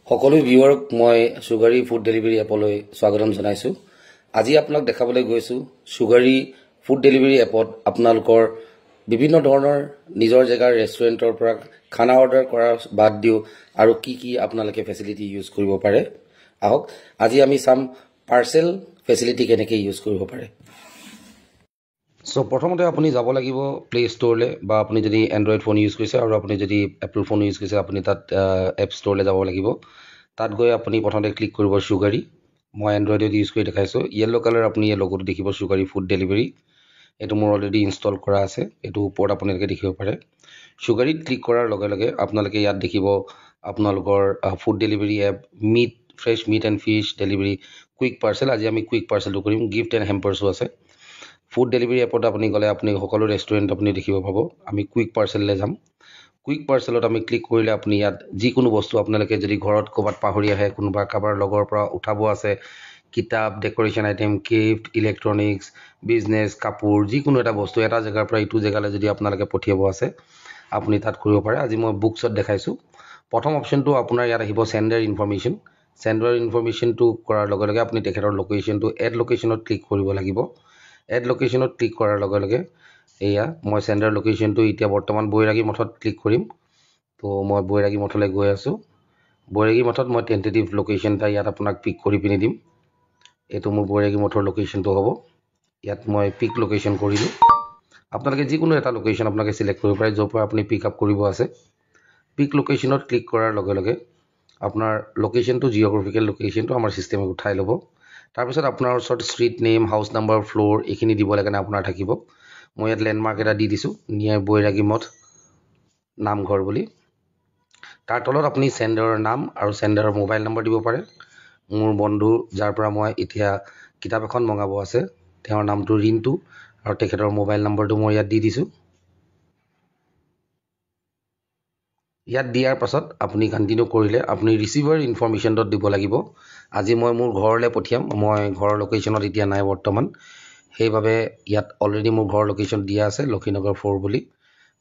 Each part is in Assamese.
সকলো ভিউৱাৰক মই সুগাৰী ফুড ডেলিভাৰী এপলৈ স্বাগতম জনাইছো। আজি আপোনাক দেখাবলৈ গৈছো সুগাৰী ফুড ডেলিভাৰী এপত আপোনালোকৰ বিভিন্ন ধৰণৰ নিজৰ জেগাৰ ৰেষ্টুৰেণ্টৰ পৰা খানা অৰ্ডাৰ কৰা বাদ দিও আৰু কি আপোনালোকে ফেচিলিটি ইউজ কৰিব পাৰে। আহক আজি আমি চাম পাৰ্সেল ফেচিলিটি কেনেকৈ ইউজ কৰিব পাৰে। সো প্ৰথমতে আপুনি যাব লাগিব প্লে ষ্ট'ৰলৈ বা আপুনি যদি এণ্ড্ৰইড ফোন ইউজ কৰিছে আৰু আপুনি যদি এপল ফোন ইউজ কৰিছে আপুনি তাত এপ ষ্ট'ৰলৈ যাব লাগিব। তাত গৈ আপুনি প্ৰথমতে ক্লিক কৰিব সুগাৰী। মই এণ্ড্ৰইডত ইউজ কৰি দেখাইছোঁ। ইয়েলো কালাৰ আপুনি এই লগটো দেখিব সুগাৰী ফুড ডেলিভাৰী। এইটো মোৰ অলৰেডি ইনষ্টল কৰা আছে। এইটো ওপৰত আপোনালোকে দেখিব পাৰে। সুগাৰীত ক্লিক কৰাৰ লগে লগে আপোনালোকে ইয়াত দেখিব আপোনালোকৰ food delivery app meat fresh meat and fish delivery quick parcel. আজি আমি কুইক পাৰ্চেলটো কৰিম। গিফ্ট এণ্ড হেম্পাৰ্ছো আছে। ফুড ডেলিভাৰী এপত আপুনি গ'লে আপুনি সকলো ৰেষ্টুৰেণ্ট আপুনি দেখিব পাব। আমি কুইক পাৰ্চেললৈ যাম। কুইক পাৰ্চেলত আমি ক্লিক কৰিলে আপুনি ইয়াত যিকোনো বস্তু আপোনালোকে যদি ঘৰত ক'ৰবাত পাহৰি আহে, কোনোবা কাৰোবাৰ লগৰ পৰা উঠাব আছে, কিতাপ, decoration item, gift, electronics, business, কাপোৰ, যিকোনো এটা বস্তু এটা জেগাৰ পৰা ইটো জেগালৈ যদি আপোনালোকে পঠিয়াব আছে আপুনি তাত কৰিব পাৰে। আজি মই বুকছত দেখাইছোঁ। প্ৰথম অপশ্যনটো আপোনাৰ ইয়াত আহিব চেণ্ডাৰ ইনফৰমেশ্যন। চেণ্ডাৰ ইনফৰমেশ্যনটো কৰাৰ লগে লগে আপুনি তেখেতৰ লোকেশ্যনটো এড লোকেশ্যনত ক্লিক কৰিব লাগিব। এড লোকেশ্যনত ক্লিক কৰাৰ লগে লগে এয়া মই চেণ্ডাৰ লোকেশ্যনটো এতিয়া বৰ্তমান বৈৰাগী মঠত ক্লিক কৰিম। তো মই বৈৰাগী মঠলৈ গৈ আছোঁ। বৈৰাগী মঠত মই টেণ্টেটিভ লোকেশ্যন এটা ইয়াত আপোনাক পিক কৰি পিনি দিম। এইটো মোৰ বৈৰাগী মঠৰ লোকেশ্যনটো হ'ব। ইয়াত মই পিক লোকেশ্যন কৰিলোঁ। আপোনালোকে যিকোনো এটা লোকেশ্যন আপোনালোকে চিলেক্ট কৰিব পাৰে য'ৰ পৰা আপুনি পিক আপ কৰিব আছে। পিক লোকেশ্যনত ক্লিক কৰাৰ লগে লগে আপোনাৰ লোকেশ্যনটো জিঅ'গ্ৰাফিকেল লোকেশ্যনটো আমাৰ ছিষ্টেমে উঠাই ল'ব। তাৰপিছত আপোনাৰ ওচৰত street name, house number, floor এইখিনি দিব লাগে আপোনাৰ থাকিব। মই ইয়াত লেণ্ডমাৰ্ক এটা দি দিছোঁ নিয়াৰ বৈৰাগী মঠ নামঘৰ বুলি। তাৰ তলত আপুনি চেণ্ডাৰৰ নাম আৰু চেণ্ডাৰৰ মোবাইল নম্বৰ দিব পাৰে। মোৰ বন্ধু যাৰ পৰা মই এতিয়া কিতাপ এখন মঙাব আছে তেওঁৰ নামটো ৰিণ্টু আৰু তেখেতৰ মোবাইল নম্বৰটো মই ইয়াত দি দিছোঁ। ইয়াত দিয়াৰ পাছত আপুনি কণ্টিনিউ কৰিলে আপুনি ৰিচিভাৰ ইনফৰমেশ্যনটোত দিব লাগিব। আজি মই মোৰ ঘৰলৈ পঠিয়াম। মই ঘৰৰ লোকেশ্যনত এতিয়া নাই বৰ্তমান। সেইবাবে ইয়াত অলৰেডি মোৰ ঘৰৰ লোকেশ্যন দিয়া আছে লক্ষীনগৰ 4 বুলি।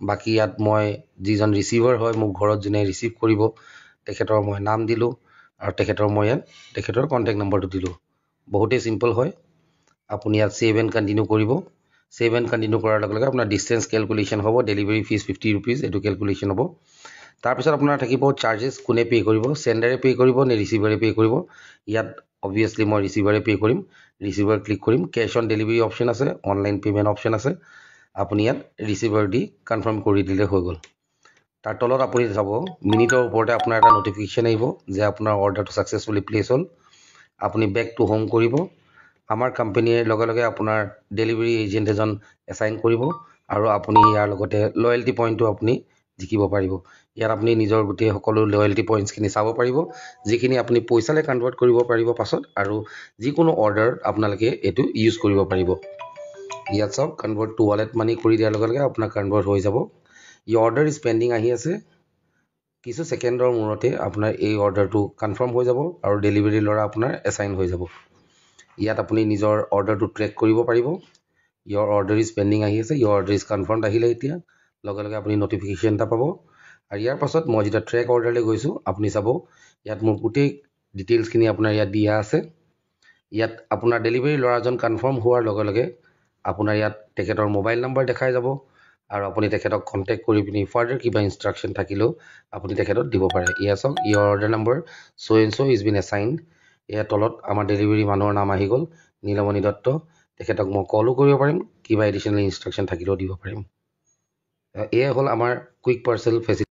বাকী ইয়াত মই যিজন ৰিচিভাৰ হয় মোক ঘৰত যোনে ৰিচিভ কৰিব তেখেতৰ মই নাম দিলোঁ আৰু মই ইয়াত তেখেতৰ কণ্টেক্ট নম্বৰটো দিলোঁ। বহুতেই চিম্পল হয়। আপুনি ইয়াত ছেভ এণ্ড কণ্টিনিউ কৰিব। ছেভ এণ্ড কণ্টিনিউ কৰাৰ লগে লগে আপোনাৰ ডিষ্টেঞ্চ কেলকুলেশ্যন হ'ব। ডেলিভাৰী ফিজ 50 ৰুপিজ এইটো কেলকুলেশ্যন হ'ব। তাৰপিছত আপোনাৰ থাকিব চাৰ্জেছ কোনে পে' কৰিব, চেণ্ডাৰে পে' কৰিব নে ৰিচিভাৰে পে' কৰিব। ইয়াত অবভিয়াছলি মই ৰিচিভাৰে পে' কৰিম। ৰিচিভাৰ ক্লিক কৰিম। কেছ অন ডেলিভাৰী অপশ্যন আছে, অনলাইন পে'মেণ্ট অপশ্যন আছে। আপুনি ইয়াত ৰিচিভাৰ দি কনফাৰ্ম কৰি দিলে হৈ গ'ল। তাৰ তলত আপুনি চাব মিনিটৰ ওপৰতে আপোনাৰ এটা ন'টিফিকেশ্যন আহিব যে আপোনাৰ অৰ্ডাৰটো ছাকচেছফুলি প্লেচ হ'ল। আপুনি বেক টু হোম কৰিব। আমাৰ কোম্পানীৰ লগে লগে আপোনাৰ ডেলিভাৰী এজেণ্ট এজন এছাইন কৰিব আৰু আপুনি ইয়াৰ লগতে লয়েল্টি পইণ্টটো আপুনি জিকিব পাৰিব। ইয়াত আপুনি নিজৰ গোটেই সকলো লয়েল্টি পইণ্টছখিনি চাব পাৰিব যিখিনি আপুনি পইচালৈ কনভাৰ্ট কৰিব পাৰিব পাছত আৰু যিকোনো অৰ্ডাৰ আপোনালোকে এইটো ইউজ কৰিব পাৰিব। ইয়াত চাওক কনভাৰ্ট টু ৱালেট মানি কৰি দিয়াৰ লগে লগে আপোনাৰ কনভাৰ্ট হৈ যাব। ই অৰ্ডাৰ ইজ পেণ্ডিং আহি আছে। কিছু ছেকেণ্ডৰ মূৰতে আপোনাৰ এই অৰ্ডাৰটো কনফাৰ্ম হৈ যাব আৰু ডেলিভাৰী ল'ৰা আপোনাৰ এছাইন হৈ যাব। ইয়াত আপুনি নিজৰ অৰ্ডাৰটো ট্ৰেক কৰিব পাৰিব। ইয়ৰ অৰ্ডাৰ ইজ পেণ্ডিং আহি আছে। ইয়ৰ অৰ্ডাৰ ইজ কনফাৰ্ম আহিলে এতিয়া লগে লগে আপুনি ন'টিফিকেশ্যন এটা পাব। আৰু ইয়াৰ পাছত মই যেতিয়া ট্ৰেক অৰ্ডাৰলৈ গৈছোঁ আপুনি চাব ইয়াত মোৰ গোটেই ডিটেইলছখিনি আপোনাৰ ইয়াত দিয়া আছে। ইয়াত আপোনাৰ ডেলিভাৰী ল'ৰাজন কনফাৰ্ম হোৱাৰ লগে লগে আপোনাৰ ইয়াত তেখেতৰ মোবাইল নম্বৰ দেখাই যাব আৰু আপুনি তেখেতক কণ্টেক্ট কৰি পিনি ফাৰ্ডাৰ কিবা ইনষ্ট্ৰাকশ্যন থাকিলেও আপুনি তেখেতক দিব পাৰে। ইয়াত চাওক ইয়ৰ অৰ্ডাৰ নম্বৰ ছ' ইজ বিন এছাইনড। ইয়াৰ তলত আমাৰ ডেলিভাৰী মানুহৰ নাম আহি গ'ল নীলমণি দত্ত। তেখেতক মই কলো কৰিব পাৰিম, কিবা এডিশ্যনেল ইনষ্ট্ৰাকশ্যন থাকিলেও দিব পাৰিম। এয়া হ'ল আমাৰ কুইক পাৰ্চেল ফেচিলিটি।